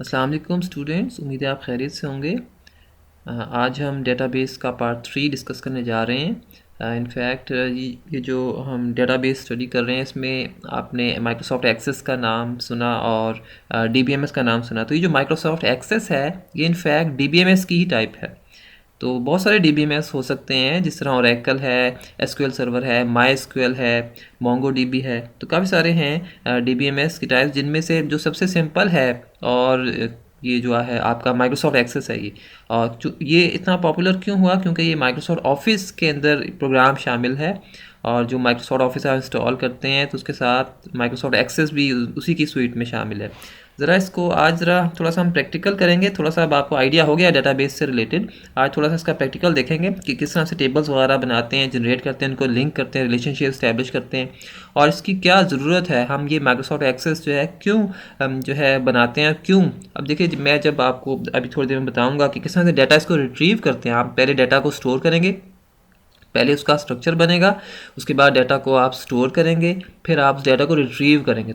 अस्सलाम वालेकुम स्टूडेंट्स, उम्मीद है आप खैरियत से होंगे। आज हम डेटाबेस का पार्ट 3 डिस्कस करने जा रहे हैं। इनफैक्ट ये जो हम डेटाबेस स्टडी कर रहे हैं इसमें आपने माइक्रोसॉफ्ट एक्सेस का नाम सुना और डीबीएमएस का नाम सुना। तो ये जो माइक्रोसॉफ्ट एक्सेस है ये इनफैक्ट डीबीएमएस की ही टाइप है। तो बहुत सारे डीबीएमएस हो सकते हैं, जिस तरह ओरेकल है, एसक्यूएल सर्वर है, माई एसक्यूएल है, मोंगो डीबी है। तो काफ़ी सारे हैं डीबीएमएस की टाइप्स, जिनमें से जो सबसे सिंपल है और ये जो है आपका माइक्रोसॉफ्ट एक्सेस है ये। और ये इतना पॉपुलर क्यों हुआ? क्योंकि ये माइक्रोसॉफ्ट ऑफिस के अंदर प्रोग्राम शामिल है, और जो माइक्रोसॉफ्ट ऑफिस आप इंस्टॉल करते हैं तो उसके साथ माइक्रोसॉफ्ट एक्सेस भी उसी की स्वीट में शामिल है। ज़रा इसको आज ज़रा थोड़ा सा हम प्रैक्टिकल करेंगे। थोड़ा सा अब आपको आइडिया हो गया डेटाबेस से रिलेटेड। आज थोड़ा सा इसका प्रैक्टिकल देखेंगे कि किस तरह से टेबल्स वगैरह बनाते हैं, जनरेट करते हैं, उनको लिंक करते हैं, रिलेशनशिप इस्टेब्लिश करते हैं, और इसकी क्या ज़रूरत है। हम ये माइक्रोसॉफ्ट एक्सेस जो है क्यों जो है बनाते हैं, क्यों। अब देखिए, मैं जब आपको अभी थोड़ी देर में बताऊँगा कि किस तरह से डाटा इसको रिट्रीव करते हैं। आप पहले डाटा को स्टोर करेंगे, पहले उसका स्ट्रक्चर बनेगा, उसके बाद डाटा को आप स्टोर करेंगे, फिर आप उस डाटा को रिट्रीव करेंगे।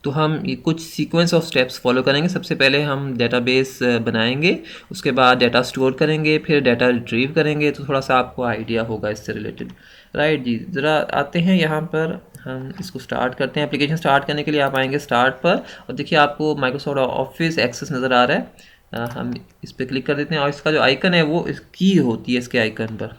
तो हम ये कुछ सीक्वेंस ऑफ स्टेप्स फॉलो करेंगे। सबसे पहले हम डेटाबेस बनाएंगे, उसके बाद डाटा स्टोर करेंगे, फिर डाटा रिट्रीव करेंगे। तो थोड़ा सा आपको आइडिया होगा इससे रिलेटेड, राइट जी। ज़रा आते हैं यहाँ पर, हम इसको स्टार्ट करते हैं। एप्लीकेशन स्टार्ट करने के लिए आप आएंगे स्टार्ट पर, और देखिए आपको माइक्रोसॉफ्ट ऑफिस एक्सेस नज़र आ रहा है। हम इस पर क्लिक कर देते हैं, और इसका जो आइकन है वो की होती है, इसके आइकन पर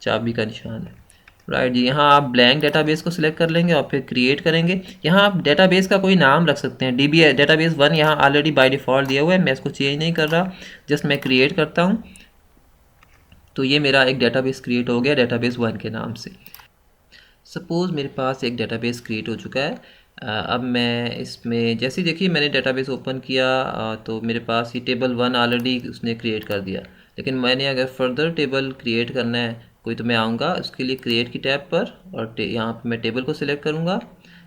चाबी का निशान है, राइट जी। यहाँ आप ब्लैंक डेटाबेस को सिलेक्ट कर लेंगे और फिर क्रिएट करेंगे। यहाँ आप डेटाबेस का कोई नाम रख सकते हैं। डीबी डेटाबेस 1 यहाँ ऑलरेडी बाय डिफ़ॉल्ट दिया हुआ है, मैं इसको चेंज नहीं कर रहा, जस्ट मैं क्रिएट करता हूँ। तो ये मेरा एक डेटाबेस क्रिएट हो गया डेटाबेस 1 के नाम से। सपोज़ मेरे पास एक डेटाबेस क्रिएट हो चुका है। अब मैं इसमें जैसे ही देखिए मैंने डेटाबेस ओपन किया, तो मेरे पास ये टेबल 1 ऑलरेडी उसने क्रिएट कर दिया। लेकिन मैंने अगर फर्दर टेबल क्रिएट करना है कोई, तो मैं आऊँगा उसके लिए क्रिएट की टैब पर, और यहाँ पे मैं टेबल को सिलेक्ट करूँगा।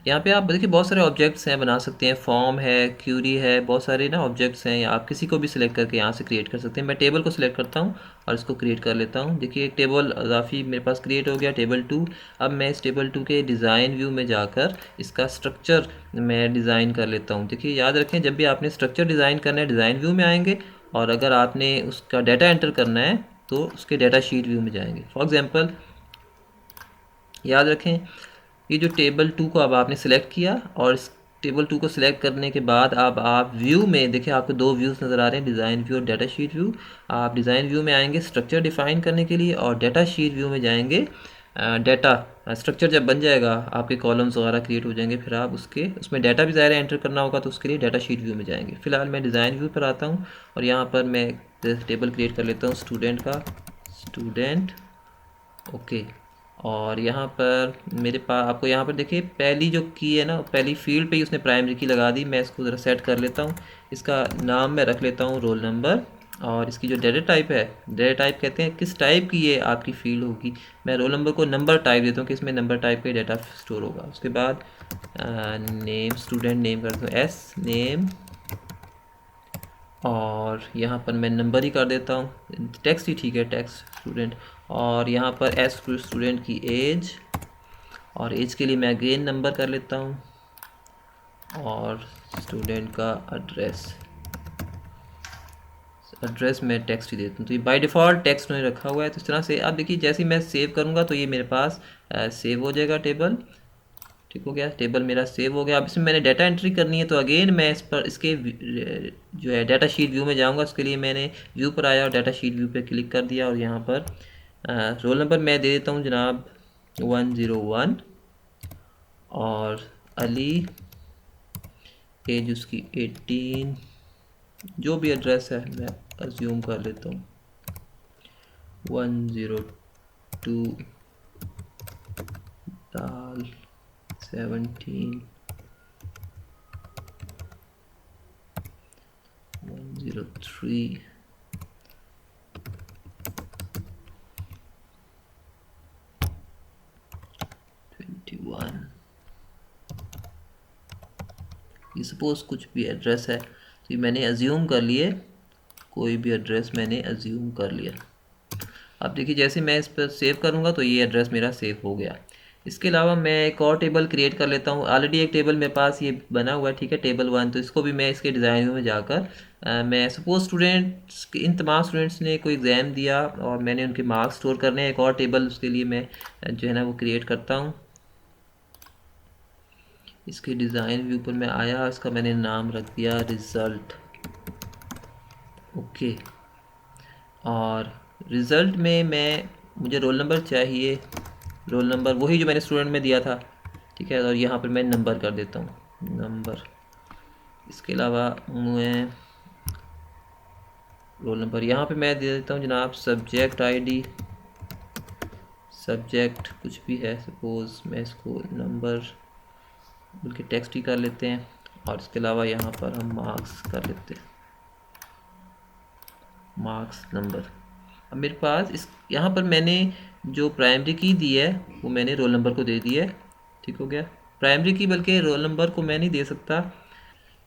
यहाँ पे आप देखिए बहुत सारे ऑब्जेक्ट्स हैं, बना सकते हैं। फॉर्म है, क्यूरी है, बहुत सारे ना ऑब्जेक्ट्स हैं, या आप किसी को भी सिलेक्ट करके यहाँ से क्रिएट कर सकते हैं। मैं टेबल को सिलेक्ट करता हूँ और इसको क्रिएट कर लेता हूँ। देखिए एक टेबल इजाफी मेरे पास क्रिएट हो गया, टेबल 2। अब मैं इस टेबल 2 के डिज़ाइन व्यू में जाकर इसका स्ट्रक्चर मैं डिज़ाइन कर लेता हूँ। देखिए याद रखें, जब भी आपने स्ट्रक्चर डिज़ाइन करना है डिज़ाइन व्यू में आएंगे, और अगर आपने उसका डाटा एंटर करना है तो उसके डाटा शीट व्यू में जाएंगे। फॉर एग्जांपल याद रखें, ये जो टेबल 2 को अब आपने सेलेक्ट किया, और इस टेबल 2 को सिलेक्ट करने के बाद अब आप व्यू में देखिए आपको दो व्यूज़ नज़र आ रहे हैं, डिज़ाइन व्यू और डाटा शीट व्यू। आप डिज़ाइन व्यू में आएंगे स्ट्रक्चर डिफाइन करने के लिए, और डाटा शीट व्यू में जाएंगे। डाटा स्ट्रक्चर जब बन जाएगा, आपके कॉलम्स वगैरह क्रिएट हो जाएंगे, फिर आप उसमें डाटा भी ज़ाहिर एंटर करना होगा, तो उसके लिए डाटा शीट व्यू में जाएंगे। फिलहाल मैं डिज़ाइन व्यू पर आता हूँ, और यहाँ पर मैं टेबल क्रिएट कर लेता हूँ स्टूडेंट का, स्टूडेंट, ओके। और यहाँ पर मेरे पास आपको यहाँ पर देखिए पहली जो की है ना, पहली फील्ड पे ही उसने प्राइमरी की लगा दी। मैं इसको ज़रा सेट कर लेता हूँ। इसका नाम मैं रख लेता हूँ रोल नंबर, और इसकी जो डेटा टाइप है, डेटा टाइप कहते हैं किस टाइप की ये आपकी फील्ड होगी। मैं रोल नंबर को नंबर टाइप देता हूँ कि इसमें नंबर टाइप का डाटा स्टोर होगा। उसके बाद नेम, स्टूडेंट नेम कर देता हूँ एस नेम, और यहाँ पर मैं नंबर ही कर देता हूँ, टेक्स्ट ही ठीक है, टेक्स्ट स्टूडेंट। और यहाँ पर एस स्टूडेंट की एज, और एज के लिए मैं अगेन नंबर कर लेता हूँ, और स्टूडेंट का एड्रेस, एड्रेस में टेक्स्ट ही देता हूँ। तो ये बाय डिफ़ॉल्ट टेक्स्ट में रखा हुआ है। तो इस तरह से अब देखिए जैसे ही मैं सेव करूँगा तो ये मेरे पास सेव हो जाएगा टेबल। ठीक हो गया, टेबल मेरा सेव हो गया। अब इसमें मैंने डाटा एंट्री करनी है, तो अगेन मैं इस पर इसके जो है डाटा शीट व्यू में जाऊंगा। उसके लिए मैंने व्यू पर आया और डाटा शीट व्यू पे क्लिक कर दिया, और यहाँ पर रोल नंबर मैं दे देता हूँ जनाब 101, और अली, एज उसकी 18, जो भी एड्रेस है मैं अज्यूम कर लेता हूँ 102 दाल 17 103 21। ये सपोज़ कुछ भी एड्रेस है, तो ये मैंने अज्यूम कर लिए, कोई भी एड्रेस मैंने अज्यूम कर लिया। अब देखिए जैसे मैं इस पर सेव करूँगा तो ये एड्रेस मेरा सेव हो गया। इसके अलावा मैं एक और टेबल क्रिएट कर लेता हूँ। ऑलरेडी एक टेबल मेरे पास ये बना हुआ है, ठीक है, टेबल 1। तो इसको भी मैं इसके डिज़ाइन में जाकर मैं सपोज स्टूडेंट्स, इन तमाम स्टूडेंट्स ने कोई एग्ज़ाम दिया और मैंने उनके मार्क्स स्टोर करने हैं, एक और टेबल उसके लिए मैं जो है ना वो क्रिएट करता हूँ। इसके डिज़ाइन व्यू पर मैं आया, इसका मैंने नाम रख दिया रिज़ल्ट। ओके, और रिज़ल्ट में मुझे रोल नंबर चाहिए, रोल नंबर वही जो मैंने स्टूडेंट में दिया था, ठीक है, और यहाँ पर मैं नंबर कर देता हूँ नंबर। इसके अलावा मैं रोल नंबर यहाँ पे मैं दे देता हूँ जनाब सब्जेक्ट आईडी, सब्जेक्ट कुछ भी है, सपोज़ मैं इसको नंबर बल्कि टेक्स्ट ही कर लेते हैं, और इसके अलावा यहाँ पर हम मार्क्स कर लेते हैं, मार्क्स नंबर। अब मेरे पास इस यहाँ पर मैंने जो प्राइमरी की दी है वो मैंने रोल नंबर को दे दी है, ठीक हो गया। प्राइमरी की बल्कि रोल नंबर को मैं नहीं दे सकता।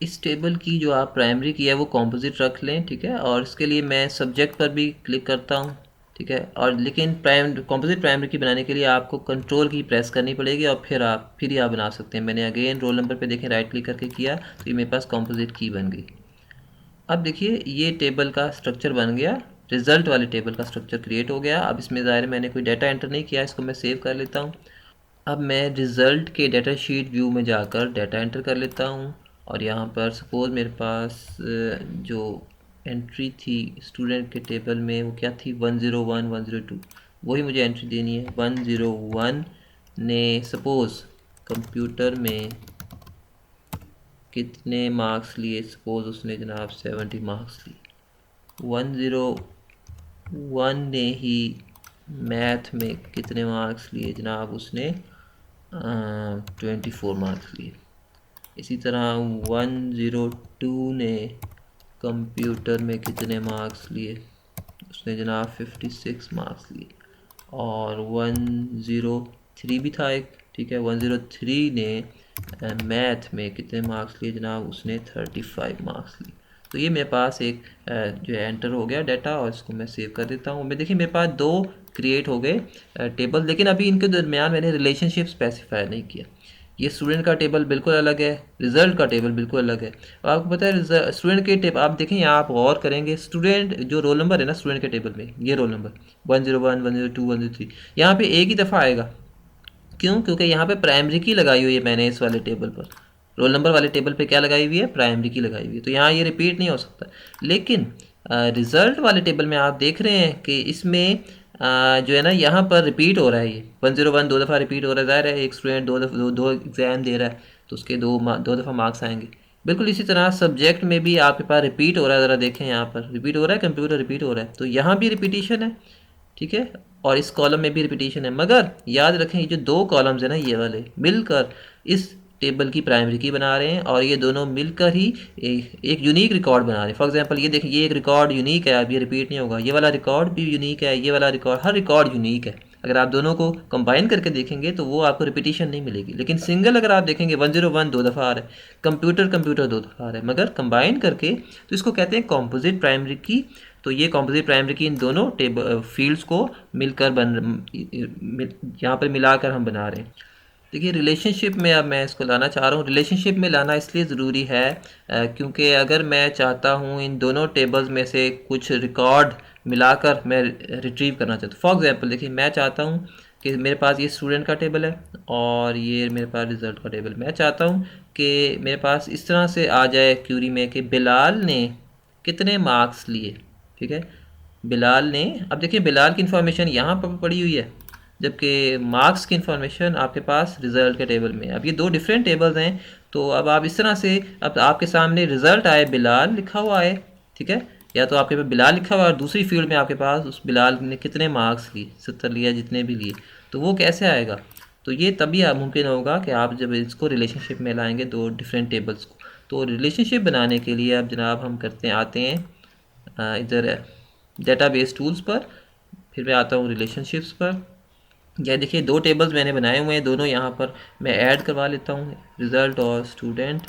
इस टेबल की जो आप प्राइमरी की है वो कॉम्पोजिट रख लें, ठीक है, और इसके लिए मैं सब्जेक्ट पर भी क्लिक करता हूँ, ठीक है। और लेकिन कॉम्पोजिट प्राइमरी की बनाने के लिए आपको कंट्रोल की प्रेस करनी पड़ेगी और फिर ही आप बना सकते हैं। मैंने अगेन रोल नंबर पे देखें राइट क्लिक करके किया तो ये मेरे पास कॉम्पोजिट की बन गई। अब देखिए ये टेबल का स्ट्रक्चर बन गया, रिजल्ट वाले टेबल का स्ट्रक्चर क्रिएट हो गया। अब इसमें ज़ाहिर मैंने कोई डाटा एंटर नहीं किया, इसको मैं सेव कर लेता हूँ। अब मैं रिज़ल्ट के डाटा शीट व्यू में जाकर डाटा एंटर कर लेता हूँ, और यहाँ पर सपोज़ मेरे पास जो एंट्री थी स्टूडेंट के टेबल में वो क्या थी, 101 102, वही मुझे एंट्री देनी है। 101 ने सपोज़ कंप्यूटर में कितने मार्क्स लिए, सपोज़ उसने जनाब 70 मार्क्स लिए। 101 ने ही मैथ में कितने मार्क्स लिए जनाब, उसने 24 मार्क्स लिए। इसी तरह 102 ने कंप्यूटर में कितने मार्क्स लिए, उसने जनाब 56 मार्क्स लिए। और 103 भी था एक, ठीक है, 103 ने मैथ में कितने मार्क्स लिए जनाब, उसने 35 मार्क्स लिए। तो ये मेरे पास एक जो है एंटर हो गया डाटा, और इसको मैं सेव कर देता हूँ। मैं देखिए मेरे पास दो क्रिएट हो गए टेबल, लेकिन अभी इनके दरमियान मैंने रिलेशनशिप स्पेसिफाई नहीं किया। ये स्टूडेंट का टेबल बिल्कुल अलग है, रिजल्ट का टेबल बिल्कुल अलग है। और आपको पता है स्टूडेंट के टेबल आप देखें, यहाँ आप गौर करेंगे, स्टूडेंट जो रोल नंबर है ना स्टूडेंट के टेबल में, ये रोल नंबर 101 102 103 यहाँ पे एक ही दफ़ा आएगा। क्यों? क्योंकि यहाँ पे प्राइमरी की लगाई हुई है मैंने इस वाले टेबल पर, रोल नंबर वाले टेबल पे क्या लगाई हुई है, प्राइमरी की लगाई हुई है, तो यहाँ ये रिपीट नहीं हो सकता। लेकिन रिज़ल्ट वाले टेबल में आप देख रहे हैं कि इसमें जो है ना यहाँ पर रिपीट हो रहा है, ये 101 दो दफ़ा रिपीट हो रहा है। ज़ाहिर है एक स्टूडेंट दो एग्ज़ाम दे रहा है तो उसके दो दफ़ा मार्क्स आएंगे। बिल्कुल इसी तरह सब्जेक्ट में भी आपके पास रिपीट हो रहा है, ज़रा देखें यहाँ पर रिपीट हो रहा है, कंप्यूटर रिपीट हो रहा है, तो यहाँ भी रिपीटिशन है, ठीक है, और इस कॉलम में भी रिपीटिशन है। मगर याद रखें ये जो दो कॉलम्स है ना ये वाले मिलकर इस टेबल की प्राइमरी की बना रहे हैं, और ये दोनों मिलकर ही एक यूनिक रिकॉर्ड बना रहे हैं। फॉर एग्जांपल ये देखिए ये एक रिकॉर्ड यूनिक है, अब ये रिपीट नहीं होगा। ये वाला रिकॉर्ड भी यूनिक है, ये वाला रिकॉर्ड, हर रिकॉर्ड यूनिक है। अगर आप दोनों को कंबाइन करके देखेंगे तो वो आपको रिपीटिशन नहीं मिलेगी। लेकिन सिंगल अगर आप देखेंगे 101 दो दफ़ा आ रहा है, कंप्यूटर दो दफ़ा आ रहा है, मगर कंबाइन करके तो इसको कहते हैं कॉम्पोजिट प्राइमरी की। तो ये कॉम्पोजिट प्राइमरी की इन दोनों टेबल फील्ड्स को मिलकर यहाँ पर मिलाकर हम बना रहे हैं। देखिए रिलेशनशिप में अब मैं इसको लाना चाह रहा हूँ। रिलेशनशिप में लाना इसलिए ज़रूरी है क्योंकि अगर मैं चाहता हूँ इन दोनों टेबल्स में से कुछ रिकॉर्ड मिलाकर मैं रिट्रीव करना चाहता हूँ। फॉर एग्जांपल देखिए मैं चाहता हूँ कि मेरे पास ये स्टूडेंट का टेबल है और ये मेरे पास रिज़ल्ट का टेबल। मैं चाहता हूँ कि मेरे पास इस तरह से आ जाए क्यूरी में कि बिलाल ने कितने मार्क्स लिए, ठीक है, बिलाल ने। अब देखिए बिलाल की इन्फॉर्मेशन यहाँ पर पड़ी हुई है, जबकि मार्क्स की इन्फॉर्मेशन आपके पास रिज़ल्ट के टेबल में है। अब ये दो डिफरेंट टेबल्स हैं, तो अब आप इस तरह से, अब आपके सामने रिज़ल्ट आए बिलाल लिखा हुआ है, ठीक है, या तो आपके पास बिलाल लिखा हुआ है और दूसरी फील्ड में आपके पास उस बिलाल ने कितने मार्क्स लिए, 70 लिया, जितने भी लिए, तो वो कैसे आएगा? तो ये तभी मुमकिन होगा कि आप जब इसको रिलेशनशिप में लाएंगे दो डिफरेंट टेबल्स को। तो रिलेशनशिप बनाने के लिए अब जनाब हम आते हैं इधर डेटाबेस टूल्स पर, फिर मैं आता हूँ रिलेशनशिप्स पर। यह देखिए दो टेबल्स मैंने बनाए हुए हैं, दोनों यहाँ पर मैं ऐड करवा लेता हूँ, रिज़ल्ट और स्टूडेंट,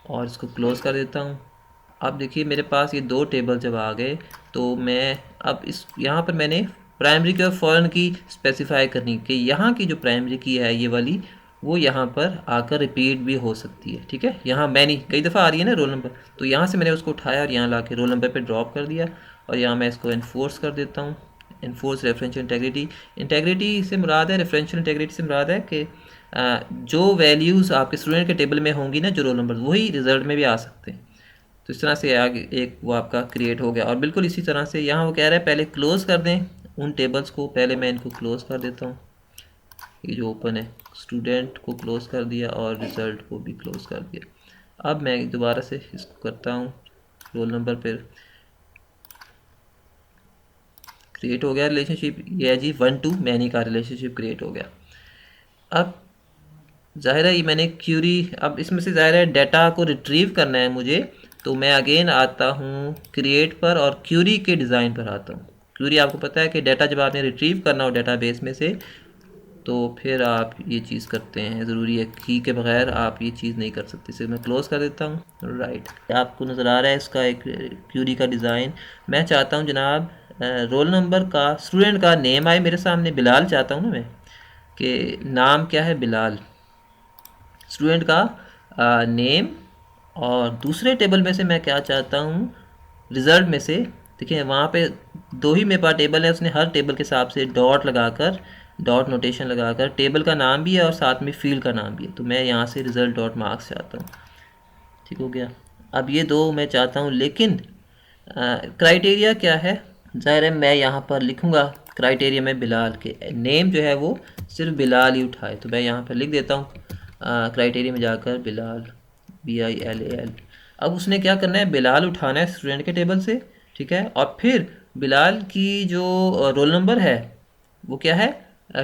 और इसको क्लोज़ कर देता हूँ। अब देखिए मेरे पास ये दो टेबल जब आ गए तो मैं अब इस यहाँ पर मैंने प्राइमरी की और फॉरेन की स्पेसिफाई करनी कि यहाँ की जो प्राइमरी की है ये वाली, वो यहाँ पर आकर रिपीट भी हो सकती है। ठीक है, यहाँ मैनी कई दफ़ा आ रही है ना रोल नंबर, तो यहाँ से मैंने उसको उठाया और यहाँ ला के रोल नंबर पे ड्रॉप कर दिया, और यहाँ मैं इसको इन्फोर्स कर देता हूँ। इन्फोर्स रेफरेंशियल इंटेग्रिटी, इंटेग्रिटी से मुराद है, रेफरेंशियल इंटेग्रिटी से मुराद है कि जो वैल्यूज़ आपके स्टूडेंट के टेबल में होंगी ना, जो रोल नंबर, वही रिजल्ट में भी आ सकते हैं। तो इस तरह से आगे एक वो आपका क्रिएट हो गया। और बिल्कुल इसी तरह से यहाँ वो कह रहा है पहले क्लोज़ कर दें उन टेबल्स को, पहले मैं इनको क्लोज़ कर देता हूँ। ये जो ओपन है, स्टूडेंट को क्लोज़ कर दिया और रिज़ल्ट को भी क्लोज़ कर दिया। अब मैं दोबारा से इसको करता हूँ, रोल नंबर पर क्रिएट हो गया रिलेशनशिप, ये है जी 1 to मैनी का रिलेशनशिप क्रिएट हो गया। अब ज़ाहिर है ये मैंने क्यूरी, अब इसमें से ज़ाहिर है डाटा को रिट्रीव करना है मुझे, तो मैं अगेन आता हूँ क्रिएट पर और क्यूरी के डिज़ाइन पर आता हूँ। क्यूरी आपको पता है कि डाटा जब आपने रिट्रीव करना हो डेटाबेस में से, तो फिर आप ये चीज़ करते हैं, ज़रूरी है की के बगैर आप ये चीज़ नहीं कर सकते। इसे मैं क्लोज़ कर देता हूँ। राइट, आपको नज़र आ रहा है इसका एक क्यूरी का डिज़ाइन। मैं चाहता हूँ जनाब रोल नंबर का, स्टूडेंट का नेम आए मेरे सामने, बिलाल चाहता हूँ ना मैं, कि नाम क्या है, बिलाल, स्टूडेंट का नेम। और दूसरे टेबल में से मैं क्या चाहता हूँ, रिज़ल्ट में से, देखिए वहाँ पे दो ही मेरे पास टेबल है, उसने हर टेबल के हिसाब से डॉट लगाकर, डॉट नोटेशन लगाकर, टेबल का नाम भी है और साथ में फील्ड का नाम भी है। तो मैं यहाँ से रिज़ल्ट डॉट मार्क्स चाहता हूँ। ठीक हो गया। अब ये दो मैं चाहता हूँ, लेकिन क्राइटेरिया क्या है, ज़ाहिर है मैं यहाँ पर लिखूँगा क्राइटेरिया में बिलाल के नेम जो है वो सिर्फ बिलाल ही उठाए। तो मैं यहाँ पर लिख देता हूँ क्राइटेरिया में जाकर बिलाल, BILAL। अब उसने क्या करना है, बिलाल उठाना है स्टूडेंट के टेबल से। ठीक है, और फिर बिलाल की जो रोल नंबर है वो क्या है,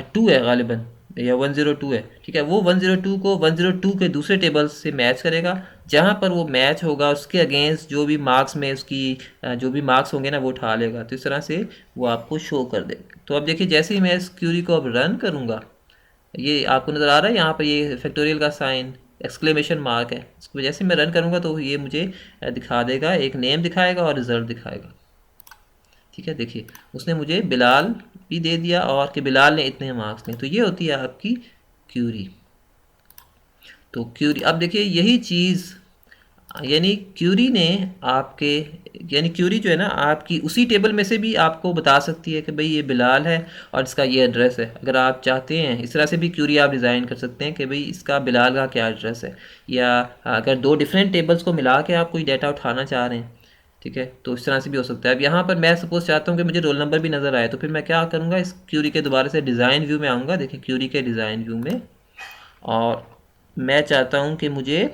2 है गालिबन, या 102 है। ठीक है, वो 102 को 102 के दूसरे टेबल से मैच करेगा, जहाँ पर वो मैच होगा उसके अगेंस्ट जो भी मार्क्स में उसकी जो भी मार्क्स होंगे ना वो उठा लेगा। तो इस तरह से वो आपको शो कर देगा। तो अब देखिए जैसे ही मैं इस क्यूरी को अब रन करूँगा, ये आपको नज़र आ रहा है यहाँ पर ये फैक्टोरियल का साइन, एक्सक्लेमेशन मार्क है। इसको जैसे मैं रन करूँगा तो ये मुझे दिखा देगा, एक नेम दिखाएगा और रिज़ल्ट दिखाएगा। ठीक है, देखिए उसने मुझे बिलाल भी दे दिया और कि बिलाल ने इतने मार्क्स दिए। तो ये होती है आपकी क्यूरी। तो क्यूरी, अब देखिए यही चीज़, यानी क्यूरी ने आपके, यानी क्यूरी जो है ना आपकी उसी टेबल में से भी आपको बता सकती है कि भाई ये बिलाल है और इसका ये एड्रेस है। अगर आप चाहते हैं इस तरह से भी क्यूरी आप डिज़ाइन कर सकते हैं कि भाई इसका बिलाल का क्या एड्रेस है, या अगर दो डिफरेंट टेबल्स को मिला के आप कोई डाटा उठाना चाह रहे हैं, ठीक है, तो इस तरह से भी हो सकता है। अब यहाँ पर मैं सपोज चाहता हूँ कि मुझे रोल नंबर भी नज़र आए, तो फिर मैं क्या करूँगा, इस क्यूरी के दोबारा से डिज़ाइन व्यू में आऊँगा। देखिए क्यूरी के डिज़ाइन व्यू में, और मैं चाहता हूँ कि मुझे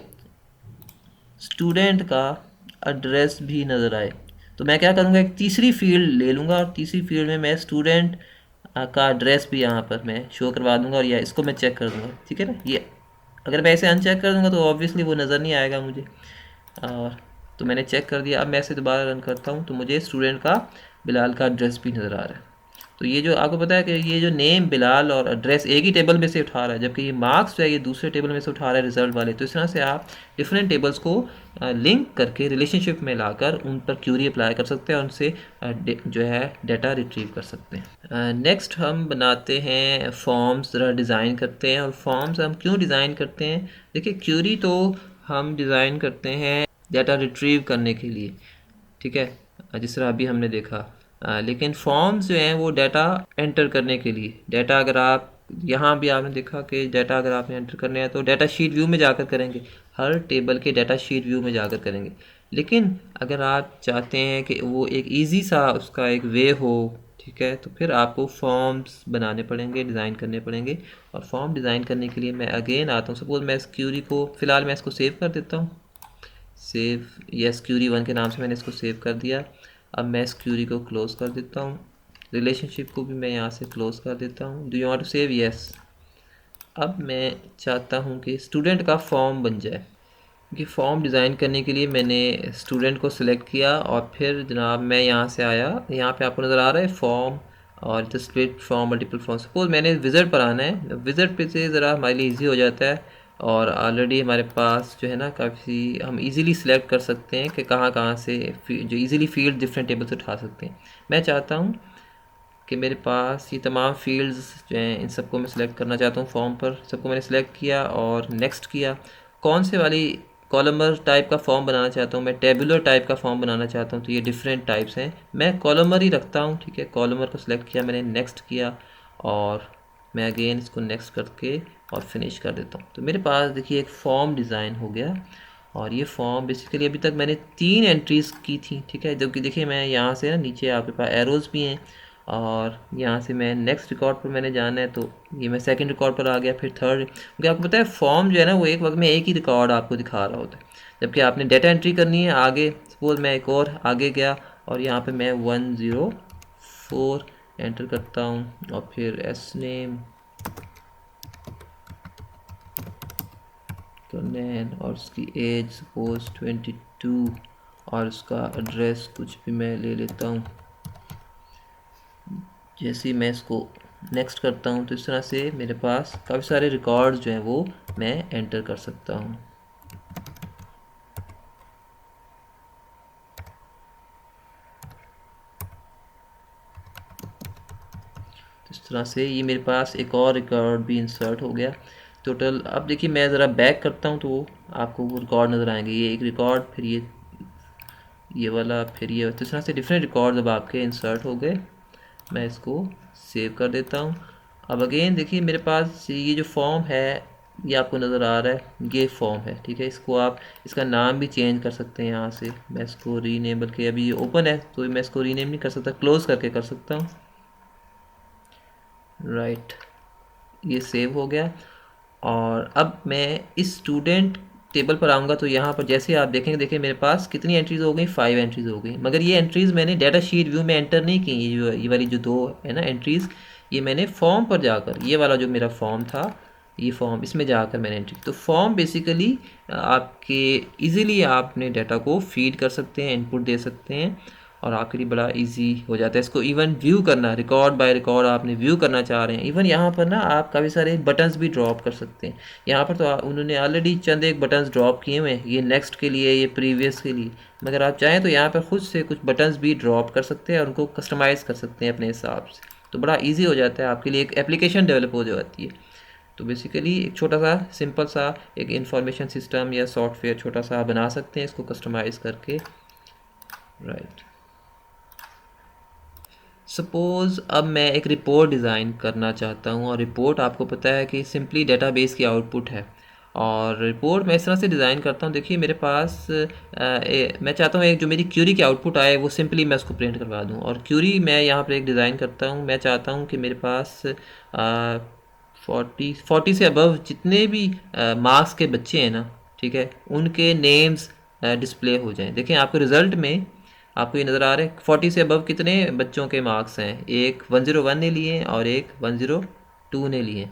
स्टूडेंट का एड्रेस भी नज़र आए। तो मैं क्या करूँगा, एक तीसरी फील्ड ले लूँगा और तीसरी फील्ड में मैं स्टूडेंट का एड्रेस भी यहाँ पर मैं शो करवा दूँगा, और या इसको मैं चेक कर दूँगा। ठीक है ना, ये अगर मैं ऐसे अनचेक कर दूँगा तो ऑब्वियसली वो नज़र नहीं आएगा मुझे। और तो मैंने चेक कर दिया। अब मैं इसे दोबारा रन करता हूँ तो मुझे स्टूडेंट का बिलाल का एड्रेस भी नज़र आ रहा है। तो ये जो आपको पता है कि ये जो नेम बिलाल और एड्रेस एक ही टेबल में से उठा रहा है, जबकि ये मार्क्स जो है ये दूसरे टेबल में से उठा रहा है रिजल्ट वाले। तो इस तरह से आप डिफरेंट टेबल्स को लिंक करके रिलेशनशिप में लाकर उन पर क्यूरी अप्लाई कर सकते हैं और उनसे जो है डाटा रिट्रीव कर सकते हैं। नेक्स्ट हम बनाते हैं फॉर्म्स, ज़रा डिज़ाइन करते हैं। और फॉर्म्स हम क्यों डिज़ाइन करते हैं, देखिए क्यूरी तो हम डिज़ाइन करते हैं डाटा रिट्रीव करने के लिए, ठीक है, जिस तरह अभी हमने देखा। लेकिन फॉर्म्स जो हैं वो डाटा एंटर करने के लिए, डाटा अगर आप यहाँ भी आपने देखा कि डाटा अगर आपने एंटर करने हैं तो डाटा शीट व्यू में जाकर करेंगे, हर टेबल के डाटा शीट व्यू में जाकर करेंगे। लेकिन अगर आप चाहते हैं कि वो एक इजी सा उसका एक वे हो, ठीक है, तो फिर आपको फॉर्म्स बनाने पड़ेंगे, डिज़ाइन करने पड़ेंगे। और फॉर्म डिज़ाइन करने के लिए मैं अगेन आता हूँ। सपोज मैं इस क्यूरी को फ़िलहाल मैं इसको सेव कर देता हूँ, सेव, यस क्यूरी 1 के नाम से मैंने इसको सेव कर दिया। अब मैं इस क्यूरी को क्लोज़ कर देता हूँ, रिलेशनशिप को भी मैं यहाँ से क्लोज़ कर देता हूँ। Do you want to save, yes. अब मैं चाहता हूँ कि स्टूडेंट का फॉर्म बन जाए, क्योंकि फॉर्म डिज़ाइन करने के लिए मैंने स्टूडेंट को सिलेक्ट किया और फिर जनाब मैं यहाँ से आया, यहाँ पे आपको नज़र आ रहा है फॉर्म और the split form, multiple form. Suppose मैंने विज़िट पर आना है, विज़िट पे से ज़रा हमारे लिए ईजी हो जाता है और ऑलरेडी हमारे पास जो है ना काफ़ी हम इजीली सिलेक्ट कर सकते हैं कि कहाँ कहाँ से जो इजीली फील्ड डिफरेंट टेबल से उठा सकते हैं। मैं चाहता हूँ कि मेरे पास ये तमाम फील्ड्स जो हैं इन सबको मैं सिलेक्ट करना चाहता हूँ फॉर्म पर। सबको मैंने सिलेक्ट किया और नेक्स्ट किया। कौन से वाली कॉलमर टाइप का फॉर्म बनाना चाहता हूँ, मैं टेबुलर टाइप का फॉर्म बनाना चाहता हूँ, तो ये डिफरेंट टाइप्स हैं। मैं कॉलमर ही रखता हूँ, ठीक है। कॉलमर को सिलेक्ट किया मैंने, नेक्स्ट किया और मैं अगेन इसको नेक्स्ट करके और फिनिश कर देता हूँ। तो मेरे पास देखिए एक फॉर्म डिज़ाइन हो गया। और ये फॉर्म बेसिकली अभी तक मैंने 3 एंट्रीज़ की थी, ठीक है। जबकि देखिए मैं यहाँ से ना नीचे आपके पास एरोज़ भी हैं और यहाँ से मैं नेक्स्ट रिकॉर्ड पर मैंने जाना है, तो ये मैं सेकंड रिकॉर्ड पर आ गया, फिर थर्ड। क्योंकि आपको पता है फॉर्म जो है ना वो एक वक्त में एक ही रिकॉर्ड आपको दिखा रहा होता है। जबकि आपने डेटा एंट्री करनी है आगे, सपोज मैं एक और आगे गया और यहाँ पे मैं 104 एंटर करता हूँ और फिर एस नेम कनेन और उसकी एज सपोज 22 और उसका एड्रेस कुछ भी मैं ले लेता हूँ। जैसे ही मैं इसको नेक्स्ट करता हूँ तो इस तरह से मेरे पास काफ़ी सारे रिकॉर्ड्स जो हैं वो मैं एंटर कर सकता हूँ। तो इस तरह से ये मेरे पास एक और रिकॉर्ड भी इंसर्ट हो गया टोटल। अब देखिए मैं ज़रा बैक करता हूँ तो आपको वो रिकॉर्ड नज़र आएंगे। ये एक रिकॉर्ड, फिर ये वाला, फिर ये। तो इस तरह से डिफरेंट रिकॉर्ड अब आपके इंसर्ट हो गए। मैं इसको सेव कर देता हूँ। अब अगेन देखिए मेरे पास ये जो फॉर्म है ये आपको नज़र आ रहा है, ये फॉर्म है, ठीक है। इसको आप इसका नाम भी चेंज कर सकते हैं यहाँ से। मैं इसको रीनेम, बल्कि अभी ये ओपन है तो मैं इसको रीनेम नहीं कर सकता, क्लोज करके कर सकता हूँ। राइट, ये सेव हो गया। और अब मैं इस स्टूडेंट टेबल पर आऊँगा तो यहाँ पर जैसे आप देखेंगे, देखिए मेरे पास कितनी एंट्रीज़ हो गई, 5 एंट्रीज़ हो गई। मगर ये एंट्रीज़ मैंने डाटा शीट व्यू में एंटर नहीं की। ये वाली जो 2 है ना एंट्रीज़, ये मैंने फॉर्म पर जाकर, ये वाला जो मेरा फॉर्म था, ये फॉर्म, इसमें जाकर मैंने एंट्री। तो फॉर्म बेसिकली आपके इजीली आपने डाटा को फीड कर सकते हैं, इनपुट दे सकते हैं और आपके लिए बड़ा इजी हो जाता है इसको इवन व्यू करना। रिकॉर्ड बाय रिकॉर्ड आपने व्यू करना चाह रहे हैं, इवन यहाँ पर ना आप काफ़ी सारे बटन्स भी ड्रॉप कर सकते हैं। यहाँ पर तो उन्होंने ऑलरेडी चंद एक बटन्स ड्रॉप किए हुए हैं, ये नेक्स्ट के लिए, ये प्रीवियस के लिए। मगर आप चाहें तो यहाँ पर खुद से कुछ बटन्स भी ड्रॉप कर सकते हैं और उनको कस्टमाइज़ कर सकते हैं अपने हिसाब से। तो बड़ा ईजी हो जाता है आपके लिए, एक एप्लीकेशन डेवलप हो जाती है। तो बेसिकली एक छोटा सा सिंपल सा एक इंफॉर्मेशन सिस्टम या सॉफ्टवेयर छोटा सा बना सकते हैं इसको कस्टमाइज़ करके। राइट, सपोज़ अब मैं एक रिपोर्ट डिज़ाइन करना चाहता हूँ और रिपोर्ट आपको पता है कि सिंपली डेटाबेस की आउटपुट है। और रिपोर्ट मैं इस तरह से डिज़ाइन करता हूँ, देखिए मेरे पास मैं चाहता हूँ एक जो मेरी क्यूरी की आउटपुट आए वो सिंपली मैं उसको प्रिंट करवा दूँ। और क्यूरी मैं यहाँ पर एक डिज़ाइन करता हूँ, मैं चाहता हूँ कि मेरे पास 40 से अबव जितने भी मार्क्स के बच्चे हैं ना, ठीक है, उनके नेम्स डिस्प्ले हो जाएं। देखें आपके रिज़ल्ट में आपको ये नज़र आ रहा है 40 से अबव कितने बच्चों के मार्क्स हैं, एक 101 ने लिए और एक 102 ने लिए,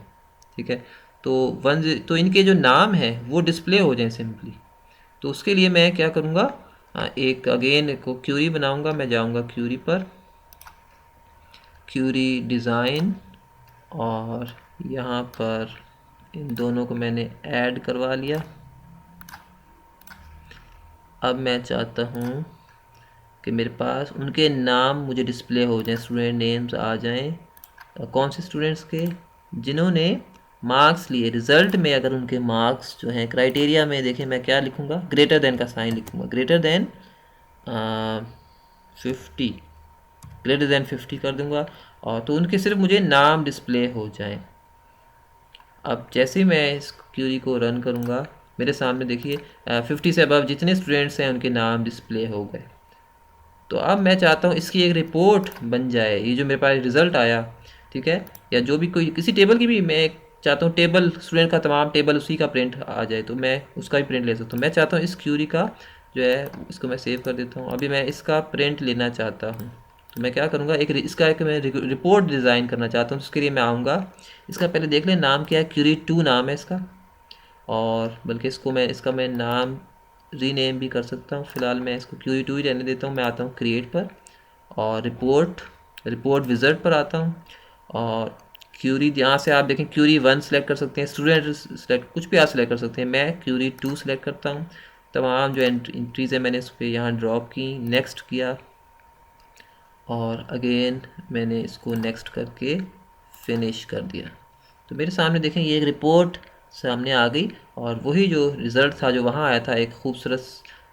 ठीक है। तो इनके जो नाम हैं वो डिस्प्ले हो जाएं सिंपली। तो उसके लिए मैं क्या करूँगा, एक अगेन को क्यूरी बनाऊँगा। मैं जाऊँगा क्यूरी पर, क्यूरी डिज़ाइन, और यहाँ पर इन दोनों को मैंने ऐड करवा लिया। अब मैं चाहता हूँ कि मेरे पास उनके नाम मुझे डिस्प्ले हो जाएं, स्टूडेंट नेम्स आ जाएं। कौन से स्टूडेंट्स के, जिन्होंने मार्क्स लिए रिज़ल्ट में। अगर उनके मार्क्स जो हैं क्राइटेरिया में, देखें मैं क्या लिखूँगा, ग्रेटर देन का साइन लिखूँगा, ग्रेटर देन 50, ग्रेटर देन 50 कर दूँगा। और तो उनके सिर्फ मुझे नाम डिस्प्ले हो जाएं। अब जैसे ही मैं इस क्यूरी को रन करूँगा मेरे सामने देखिए 50 से अबव जितने स्टूडेंट्स हैं उनके नाम डिस्प्ले हो गए। तो अब मैं चाहता हूँ इसकी एक रिपोर्ट बन जाए, ये जो मेरे पास रिज़ल्ट आया, ठीक है, या जो भी कोई किसी टेबल की भी मैं चाहता हूँ टेबल, स्टूडेंट का तमाम टेबल उसी का प्रिंट आ जाए, तो मैं उसका भी प्रिंट ले सकता हूँ। मैं चाहता हूँ इस क्यूरी का जो है, इसको मैं सेव कर देता हूँ। अभी मैं इसका प्रिंट लेना चाहता हूँ, तो मैं क्या करूँगा, इसका एक मैं रिपोर्ट डिज़ाइन करना चाहता हूँ। उसके लिए मैं आऊँगा, इसका पहले देख लें नाम क्या है, क्यूरी 2 नाम है इसका। और बल्कि इसका मैं नाम रीनेम भी कर सकता हूँ। फ़िलहाल मैं इसको क्यूरी 2 ही रहने देता हूँ। मैं आता हूँ क्रिएट पर और रिपोर्ट विज़र्ड पर आता हूँ और क्यूरी, यहाँ से आप देखें क्यूरी 1 सेलेक्ट कर सकते हैं, स्टूडेंट सेलेक्ट, कुछ भी आप सेलेक्ट कर सकते हैं। मैं क्यूरी 2 सेलेक्ट करता हूँ। तमाम जो एंट्रीज़ हैं मैंने इस पर यहाँ ड्रॉप की, नेक्स्ट किया और अगेन मैंने इसको नेक्स्ट करके फिनिश कर दिया। तो मेरे सामने देखें ये एक रिपोर्ट सामने आ गई और वही जो रिज़ल्ट था जो वहाँ आया था एक खूबसूरत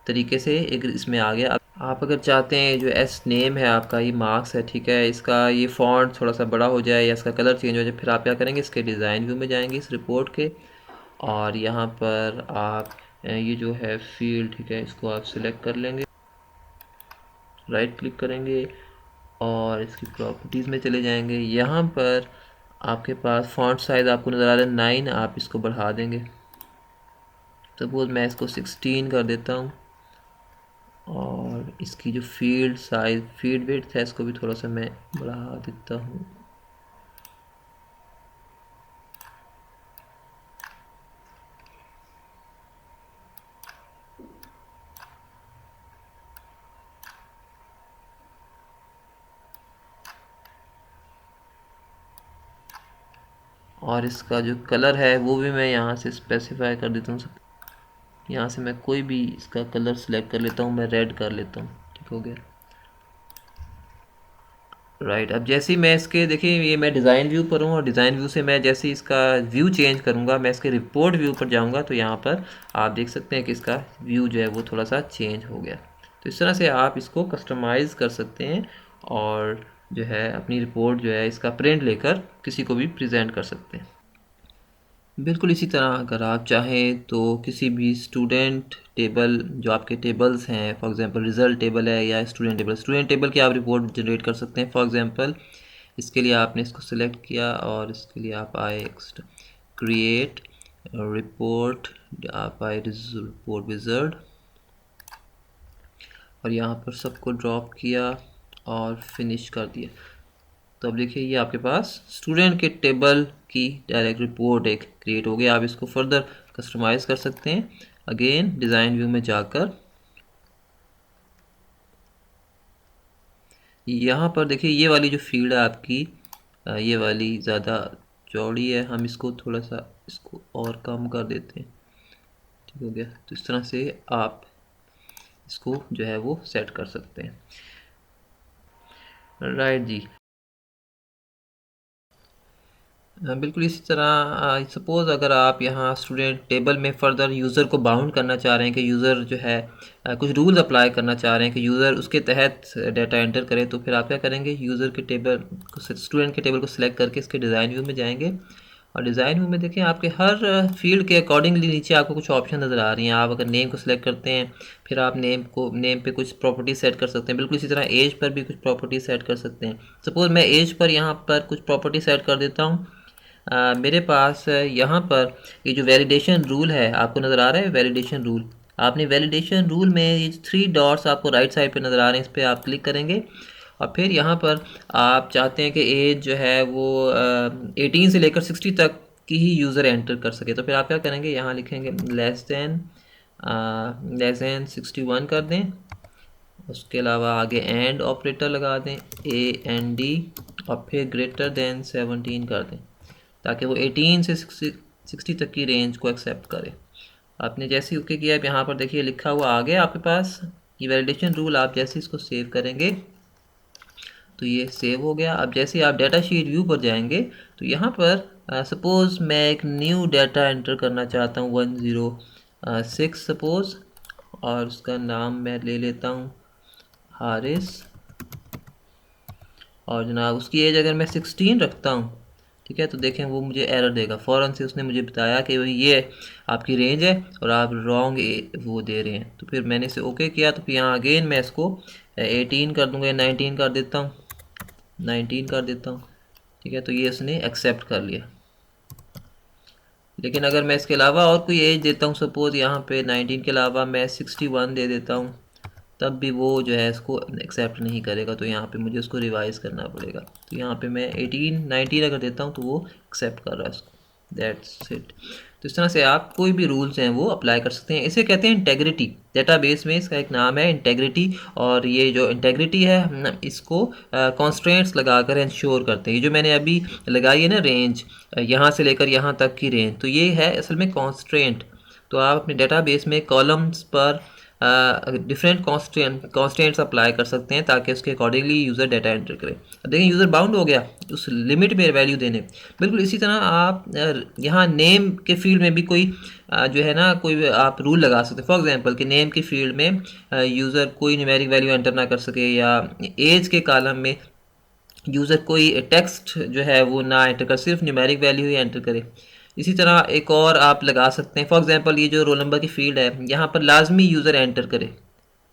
तरीके से एक इसमें आ गया। आप अगर चाहते हैं जो एस नेम है आपका, ये मार्क्स है, ठीक है, इसका ये फ़ॉन्ट थोड़ा सा बड़ा हो जाए या इसका कलर चेंज हो जाए, फिर आप क्या करेंगे, इसके डिज़ाइन व्यू में जाएंगे इस रिपोर्ट के, और यहाँ पर आप ये जो है फील्ड, ठीक है, इसको आप सिलेक्ट कर लेंगे, राइट क्लिक करेंगे और इसकी प्रॉपर्टीज़ में चले जाएंगे। यहाँ पर आपके पास फ़ॉन्ट साइज़ आपको नज़र आ रहा है 9, आप इसको बढ़ा देंगे। सपोज़ मैं इसको 16 कर देता हूँ और इसकी जो फील्ड साइज फील्ड विड्थ है इसको भी थोड़ा सा मैं बढ़ा देता हूँ। और इसका जो कलर है वो भी मैं यहाँ से स्पेसिफाई कर देता हूँ। यहाँ से मैं कोई भी इसका कलर सेलेक्ट कर लेता हूँ, मैं रेड कर लेता हूँ, ठीक हो गया, राइट। अब जैसे ही मैं इसके देखिए ये मैं डिज़ाइन व्यू पर हूँ और डिज़ाइन व्यू से मैं जैसे इसका व्यू चेंज करूँगा, मैं इसके रिपोर्ट व्यू पर जाऊँगा तो यहाँ पर आप देख सकते हैं कि इसका व्यू जो है वो थोड़ा सा चेंज हो गया। तो इस तरह से आप इसको कस्टमाइज़ कर सकते हैं और जो है अपनी रिपोर्ट जो है इसका प्रिंट लेकर किसी को भी प्रेजेंट कर सकते हैं। बिल्कुल इसी तरह अगर आप चाहें तो किसी भी स्टूडेंट टेबल जो आपके टेबल्स हैं, फॉर एग्जांपल रिज़ल्ट टेबल है या स्टूडेंट टेबल की आप रिपोर्ट जनरेट कर सकते हैं। फॉर एग्जांपल इसके लिए आपने इसको सिलेक्ट किया और इसके लिए आप आए क्रिएट रिपोर्ट, आप आए रिपोर्ट विज़ार्ड और यहाँ पर सबको ड्रॉप किया और फिनिश कर दिया। तो अब देखिए ये आपके पास स्टूडेंट के टेबल की डायरेक्ट रिपोर्ट एक क्रिएट हो गया। आप इसको फर्दर कस्टमाइज़ कर सकते हैं अगेन डिज़ाइन व्यू में जाकर। यहाँ पर देखिए ये वाली जो फील्ड है आपकी, ये वाली ज़्यादा चौड़ी है, हम इसको थोड़ा सा इसको और कम कर देते हैं, ठीक हो गया। तो इस तरह से आप इसको जो है वो सेट कर सकते हैं, राइट जी। बिल्कुल इसी तरह सपोज़ अगर आप यहाँ स्टूडेंट टेबल में फ़र्दर यूज़र को बाउंड करना चाह रहे हैं कि यूज़र जो है कुछ रूल्स अप्लाई करना चाह रहे हैं कि यूज़र उसके तहत डाटा एंटर करे, तो फिर आप क्या करेंगे, यूज़र के टेबल को स्टूडेंट के टेबल को सिलेक्ट करके इसके डिज़ाइन व्यू में जाएंगे और डिज़ाइन व्यू में देखें आपके हर फील्ड के अकॉर्डिंगली नीचे आपको कुछ ऑप्शन नज़र आ रही हैं। आप अगर नेम को सिलेक्ट करते हैं फिर आप नेम पे कुछ प्रॉपर्टी सेट कर सकते हैं। बिल्कुल इसी तरह एज पर भी कुछ प्रॉपर्टी सेट कर सकते हैं। सपोज़ मैं एज पर यहाँ पर कुछ प्रॉपर्टी सेट कर देता हूँ। मेरे पास यहाँ पर ये जो वैलिडेशन रूल है आपको नज़र आ रहा है, वैलिडेशन रूल, आपने वैलिडेशन रूल में ये 3 डॉट्स आपको राइट साइड पे नज़र आ रहे हैं, इस पर आप क्लिक करेंगे और फिर यहाँ पर आप चाहते हैं कि एज जो है वो 18 से लेकर 60 तक की ही यूज़र एंटर कर सके, तो फिर आप क्या करेंगे, यहाँ लिखेंगे लेस दैन 61 कर दें, उसके अलावा आगे एंड ऑपरेटर लगा दें AND और फिर ग्रेटर दैन 17 कर दें ताकि वो 18 से 60 तक की रेंज को एक्सेप्ट करे। आपने जैसे ही ओके किया, अब यहाँ पर देखिए लिखा हुआ आ गया आपके पास ये वैलिडेशन रूल। आप जैसे इसको सेव करेंगे तो ये सेव हो गया। अब जैसे आप डाटा शीट व्यू पर जाएंगे तो यहाँ पर सपोज़ मैं एक न्यू डाटा एंटर करना चाहता हूँ 106 सपोज़, और उसका नाम मैं ले लेता हूँ हारिस, और जनाब उसकी एज अगर मैं 16 रखता हूँ, ठीक है, तो देखें वो मुझे एरर देगा। फ़ौरन से उसने मुझे बताया कि भाई ये आपकी रेंज है और आप रॉन्ग वो दे रहे हैं। तो फिर मैंने इसे ओके किया, तो फिर यहाँ अगेन मैं इसको 18 कर दूँगा, 19 कर देता हूँ, 19 कर देता हूँ, ठीक है, तो ये उसने एक्सेप्ट कर लिया। लेकिन अगर मैं इसके अलावा और कोई एज देता हूँ, सपोज़ यहाँ पे 19 के अलावा मैं 61 दे देता हूँ, तब भी वो जो है इसको एक्सेप्ट नहीं करेगा, तो यहाँ पे मुझे उसको रिवाइज़ करना पड़ेगा। तो यहाँ पे मैं 19 अगर देता हूँ तो वो एक्सेप्ट कर रहा है इसको, दैट्स इट। तो इस तरह से आप कोई भी रूल्स हैं वो अप्लाई कर सकते हैं। इसे कहते हैं इंटेग्रिटी। डेटाबेस में इसका एक नाम है इंटेग्रिटी, और ये जो इंटेग्रिटी है हम इसको कॉन्स्ट्रेंट्स लगाकर इंश्योर करते हैं। ये जो मैंने अभी लगाई है ना रेंज, यहाँ से लेकर यहाँ तक की रेंज, तो ये है असल में कॉन्स्ट्रेंट। तो आप अपने डेटाबेस में कॉलम्स पर डिफरेंट कॉन्स्टेंट्स अप्लाई कर सकते हैं ताकि उसके अकॉर्डिंगली यूज़र डाटा एंटर करे। अब देखें यूज़र बाउंड हो गया उस लिमिट में वैल्यू देने। बिल्कुल इसी तरह आप यहाँ नेम के फील्ड में भी कोई जो है ना कोई आप रूल लगा सकते हैं। फॉर एग्जांपल कि नेम के फील्ड में यूज़र कोई न्यूमेरिक वैल्यू एंटर ना कर सके, या एज के कॉलम में यूज़र कोई टेक्स्ट जो है वो ना एंटर कर, सिर्फ न्यूमेरिक वैल्यू ही एंटर करे। इसी तरह एक और आप लगा सकते हैं, फॉर एग्जांपल ये जो रोल नंबर की फील्ड है यहाँ पर लाजमी यूज़र एंटर करे।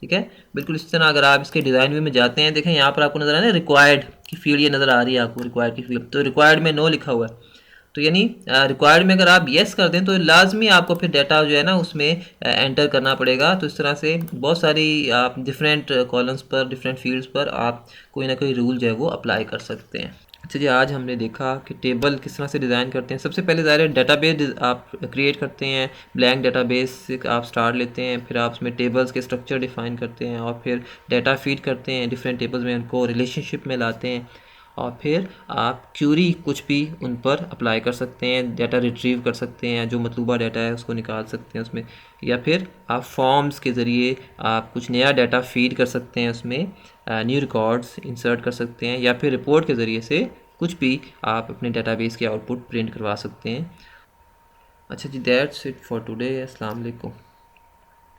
ठीक है, बिल्कुल इसी तरह अगर आप इसके डिज़ाइन व्यू में जाते हैं, देखें यहाँ पर आपको नज़र आ रहा है रिक्वायर्ड की फील्ड, ये नज़र आ रही है आपको रिक्वायर्ड की फील्ड, तो रिक्वायर्ड में नो लिखा हुआ है। तो यानी रिक्वायर्ड में अगर आप येस कर दें तो लाजमी आपको फिर डाटा जो है ना उसमें एंटर करना पड़ेगा। तो इस तरह से बहुत सारी आप डिफरेंट कॉलम्स पर, डिफरेंट फील्ड्स पर आप कोई ना कोई रूल जो है वो अप्लाई कर सकते हैं। अच्छा जी, आज हमने देखा कि टेबल किस तरह से डिज़ाइन करते हैं। सबसे पहले ज़ाहिर है डेटाबेस आप क्रिएट करते हैं, ब्लैंक डेटाबेस से आप स्टार्ट लेते हैं, फिर आप उसमें टेबल्स के स्ट्रक्चर डिफ़ाइन करते हैं और फिर डाटा फीड करते हैं डिफरेंट टेबल्स में, उनको रिलेशनशिप में लाते हैं और फिर आप क्यूरी कुछ भी उन पर अप्लाई कर सकते हैं, डाटा रिट्रीव कर सकते हैं, जो मतलूबा डाटा है उसको निकाल सकते हैं उसमें, या फिर आप फॉर्म्स के ज़रिए आप कुछ नया डाटा फीड कर सकते हैं उसमें, न्यू रिकॉर्ड्स इंसर्ट कर सकते हैं, या फिर रिपोर्ट के ज़रिए से कुछ भी आप अपने डाटाबेस के आउटपुट प्रिंट करवा सकते हैं। अच्छा जी, दैट्स इट फॉर टुडे। अस्सलाम वालेकुम।